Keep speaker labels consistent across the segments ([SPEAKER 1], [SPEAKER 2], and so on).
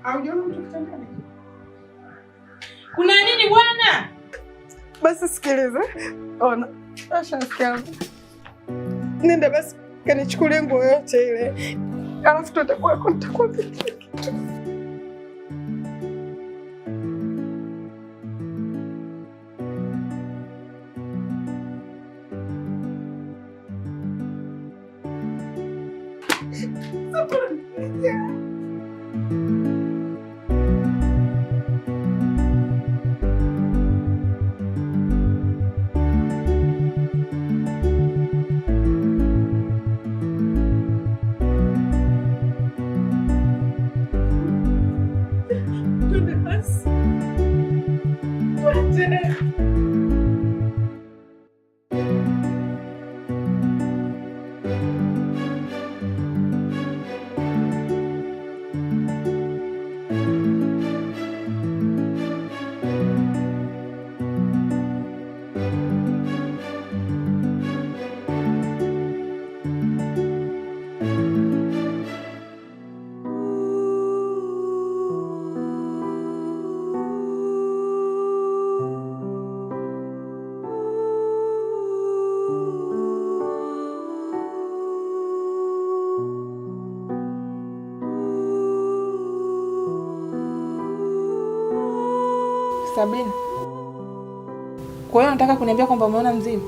[SPEAKER 1] Haujaona mtu kitandani?
[SPEAKER 2] Kuna nini bwana?
[SPEAKER 1] Basi sikiliza. Ona. Ashasikia. Nenda basi kanichukulie nguo yote ile. Alafu tutakuwa vipi?
[SPEAKER 2] Sabina. Kwa hiyo nataka kuniambia kwamba umeona mzimu?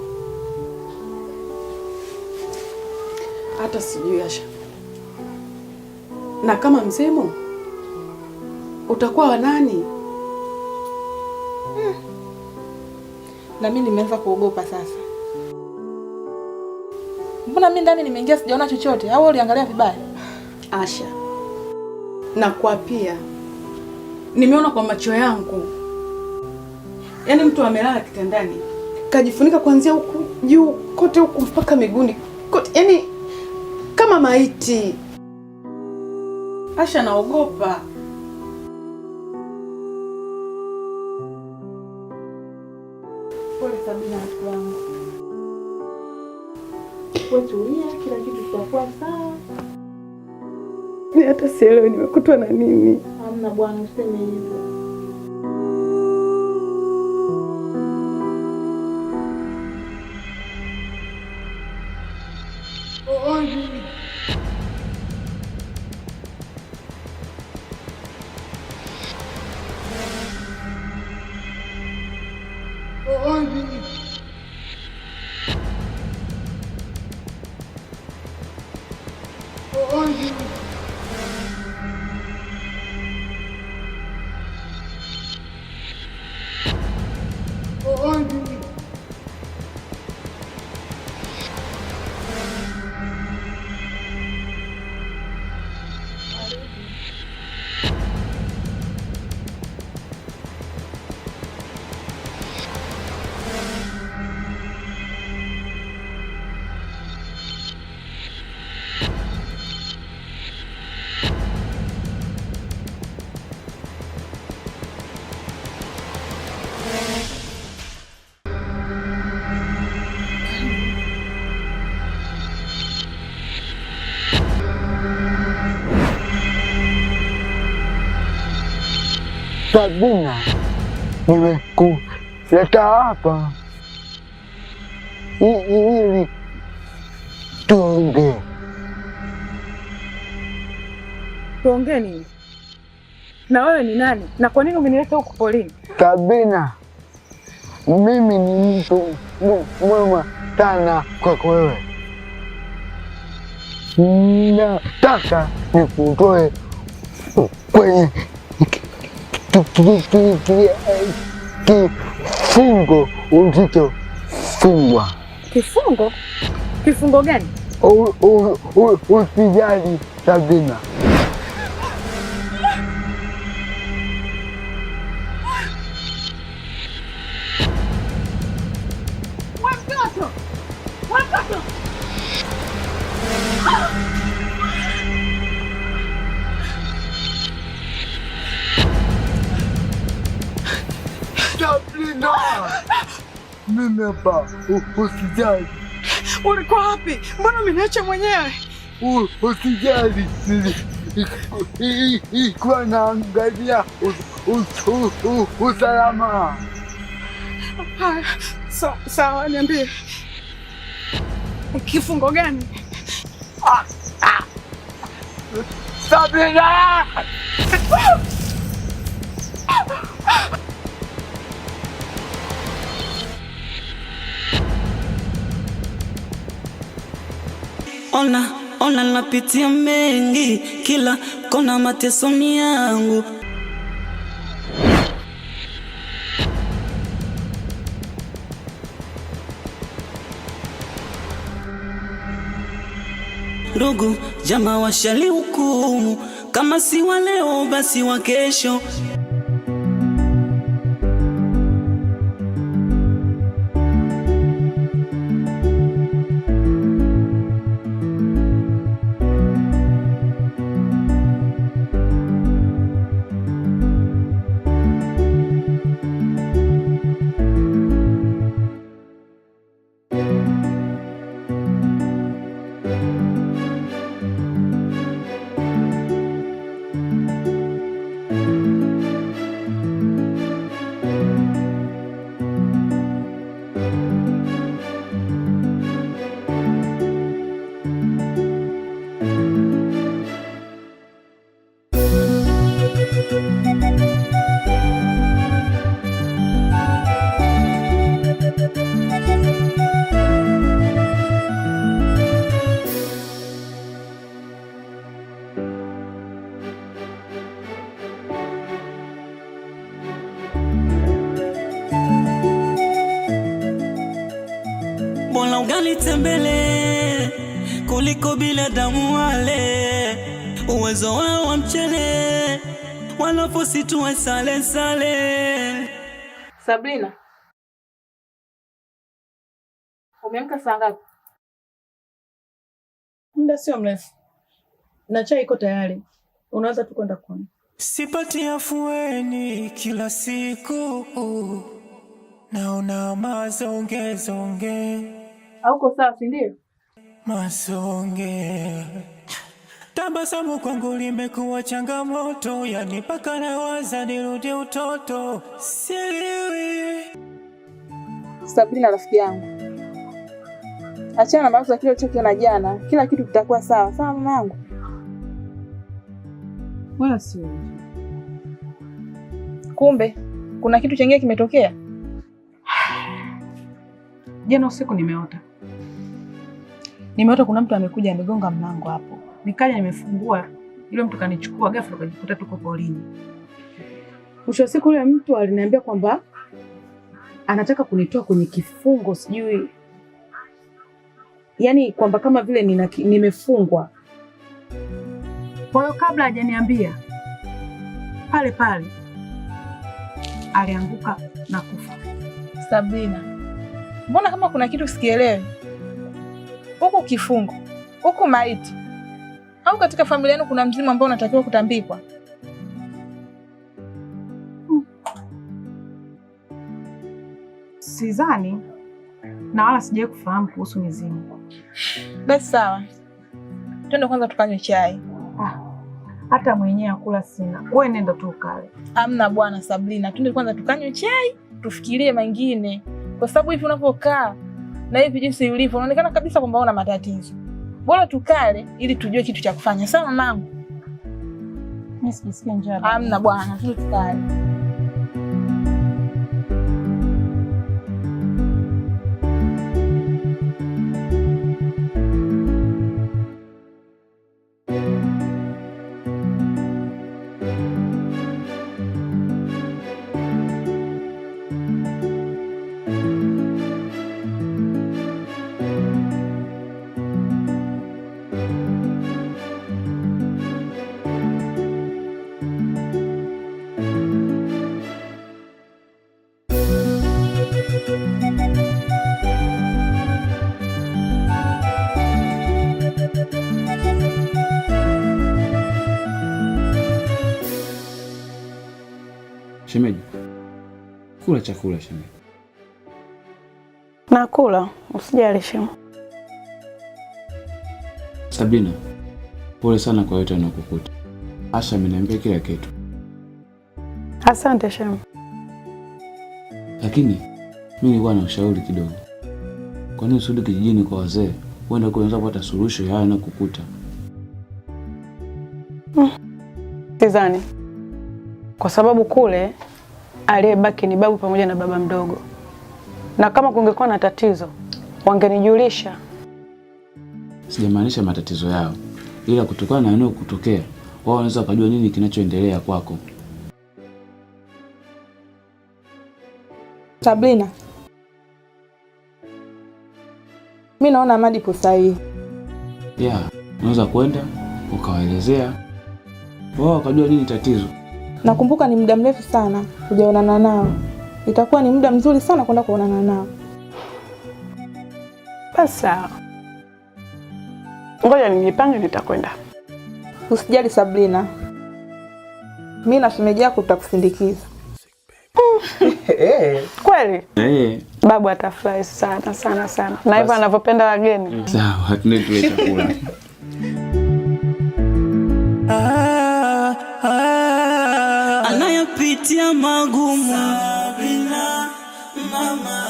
[SPEAKER 1] Hata sijui Asha. Na kama mzimu utakuwa wa nani?
[SPEAKER 2] Na mimi nimeanza kuogopa sasa. Mbona mimi ndani nimeingia sijaona chochote au uliangalia vibaya?
[SPEAKER 1] Asha. Na kwa pia nimeona kwa macho yangu. Yaani mtu amelala kitandani, kajifunika kuanzia huku juu kote huku mpaka miguuni kote, yaani kama maiti. Asha, naogopa.
[SPEAKER 2] Pole Sabina wangu. Wewe tulia, kila kitu kitakuwa sawa.
[SPEAKER 1] Ni hata sielewi nimekutwa na nini.
[SPEAKER 2] Hamna bwana, useme hivyo.
[SPEAKER 3] Sabina, nimekuleta hapa ili tuongee.
[SPEAKER 1] Tuongee nini? Na wewe ni nani? Na kwa nini umenileta huku polini?
[SPEAKER 3] Sabina, mimi ni mtu mwema sana kwako wewe. Nataka nikutoe kwenye kifungo ulichofungwa.
[SPEAKER 1] Kifungo? Kifungo gani?
[SPEAKER 3] Usijali Sabina. Sabina! Mimi hapa, usijali.
[SPEAKER 1] Ulikuwa wapi? Mbona umeniacha mwenyewe?
[SPEAKER 3] Usijali, ikuwa naangalia usalama.
[SPEAKER 1] Haya, sawa, niambie. Kifungo gani?
[SPEAKER 3] Sabrina!
[SPEAKER 4] Ona napitia mengi, kila kona mateso yangu. Ndugu jamaa washalihukumu, kama si wa leo basi wa kesho. Bora ugali tembele kuliko binadamu wale, uwezo wao wa mchele wanafosi tuwe sale sale.
[SPEAKER 2] Sabrina, umeamka saa ngapi?
[SPEAKER 1] Muda sio mrefu na chai iko tayari, unaweza tu kwenda kunywa.
[SPEAKER 5] Sipati afueni kila siku, naona mazonge.
[SPEAKER 2] Hauko sawa, si ndio?
[SPEAKER 5] Mazonge. Tabasamu kwangu limekuwa changamoto, yani mpaka nawaza nirudi utoto. Sielewi.
[SPEAKER 2] Sabrina rafiki yangu, achana na mawazo kile ulichokiona jana, kila kitu kitakuwa sawa. Sawa mama yangu?
[SPEAKER 1] Wala sio.
[SPEAKER 2] Kumbe kuna kitu chengine kimetokea.
[SPEAKER 1] Jana usiku nimeota kuna mtu amekuja amegonga mlango hapo. Nikaja nimefungua, yule mtu kanichukua ghafla kujikuta tuko polini. Mwisho wa siku yule mtu aliniambia kwamba anataka kunitoa kwenye kifungo sijui. Yaani kwamba kama vile nimefungwa. Kwa hiyo kabla hajaniambia pale alianguka na kufa.
[SPEAKER 2] Sabrina, mbona kama kuna kitu sikielewi? Huko kifungo, huko maiti, au katika familia yenu kuna mzimu ambao unatakiwa kutambikwa?
[SPEAKER 1] Sidhani na wala sijawahi kufahamu kuhusu mizimu.
[SPEAKER 2] Basi sawa, twende kwanza tukanywe chai.
[SPEAKER 1] Hata mwenyewe akula sina. Wewe nenda tu ukale.
[SPEAKER 2] Hamna bwana Sabrina, twende kwanza tukanywe chai, tufikirie mengine. Kwa sababu hivi unavyokaa na hivi jinsi ulivyo unaonekana kabisa kwamba una matatizo. Bora tukale ili tujue kitu cha kufanya. Sawa mamangu?
[SPEAKER 1] Mimi sijisikia njaa.
[SPEAKER 2] Hamna bwana, twende tukale.
[SPEAKER 6] Shemeji, kula chakula shemeji.
[SPEAKER 1] Nakula, usijali shemu.
[SPEAKER 6] Sabrina, pole sana kwa yote yanayokukuta. Asha ameniambia kila kitu.
[SPEAKER 1] Asante Shem.
[SPEAKER 6] Lakini mimi nilikuwa na ushauri kidogo. Kwa nini usirudi kijijini kwa wazee? Uende kuanza kupata suluhisho ya haya na kukuta.
[SPEAKER 1] Sidhani. Kwa sababu kule aliyebaki ni babu pamoja na baba mdogo. Na kama kungekuwa na tatizo, wangenijulisha.
[SPEAKER 6] Sijamaanisha matatizo yao, ila kutokana na eneo kutokea, wao wanaweza kujua nini kinachoendelea kwako.
[SPEAKER 2] Sabrina, mimi naona Amadi ipo sahihi.
[SPEAKER 6] Unaweza kwenda ukawaelezea wao wakajua nini tatizo.
[SPEAKER 2] Nakumbuka ni muda mrefu sana hujaonana nao. Itakuwa ni muda mzuri sana kwenda kuonana nao.
[SPEAKER 1] Basi sawa. Ngoja nijipange nitakwenda.
[SPEAKER 2] Usijali Sabrina. Mimi na shemeji yako tutakusindikiza.
[SPEAKER 1] Kweli?
[SPEAKER 6] Babu
[SPEAKER 1] atafurahi sana sana sana. Na hivyo anavyopenda wageni.
[SPEAKER 6] Sawa, tunatule chakula.
[SPEAKER 4] Anayapitia magumu Sabrina mama.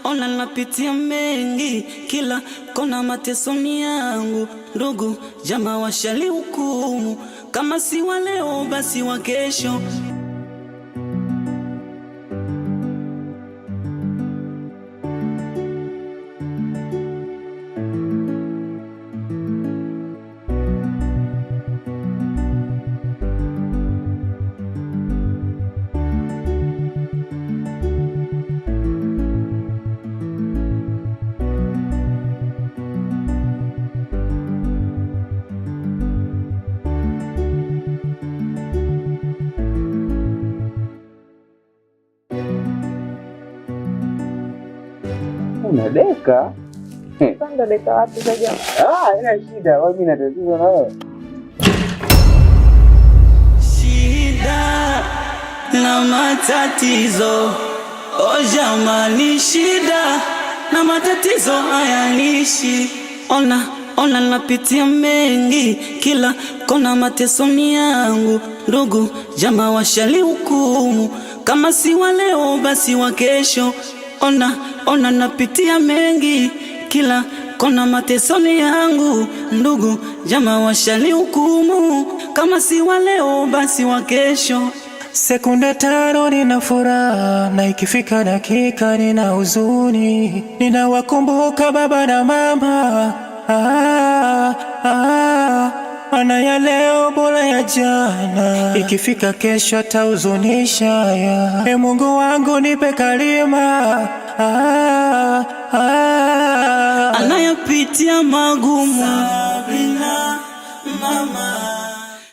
[SPEAKER 4] Ona napitia mengi, kila kona mateso yangu. Ndugu jamaa washalihukumu, kama si wa leo basi wa kesho.
[SPEAKER 6] Unadeka?
[SPEAKER 2] Sasa deka wapi sasa?
[SPEAKER 6] Ina shida, mimi na tatizo na wewe.
[SPEAKER 4] Shida na matatizo. Oh jamani, shida na matatizo hayanishi. Ona napitia mengi, kila kona mateso yangu. Ndugu jamaa washalihukumu, kama si wa leo basi wa kesho. Ona napitia mengi, kila kona mateso yangu. Ndugu jamaa washalihukumu, kama si wa leo basi wa kesho.
[SPEAKER 5] Sekunde 5 nina furaha, na ikifika dakika nina huzuni. Ninawakumbuka baba na mama. Maana ya leo bora ya jana, ikifika kesho atahuzunisha. Mungu wangu nipe kalima.
[SPEAKER 4] Anayapitia magumu Sabrina mama.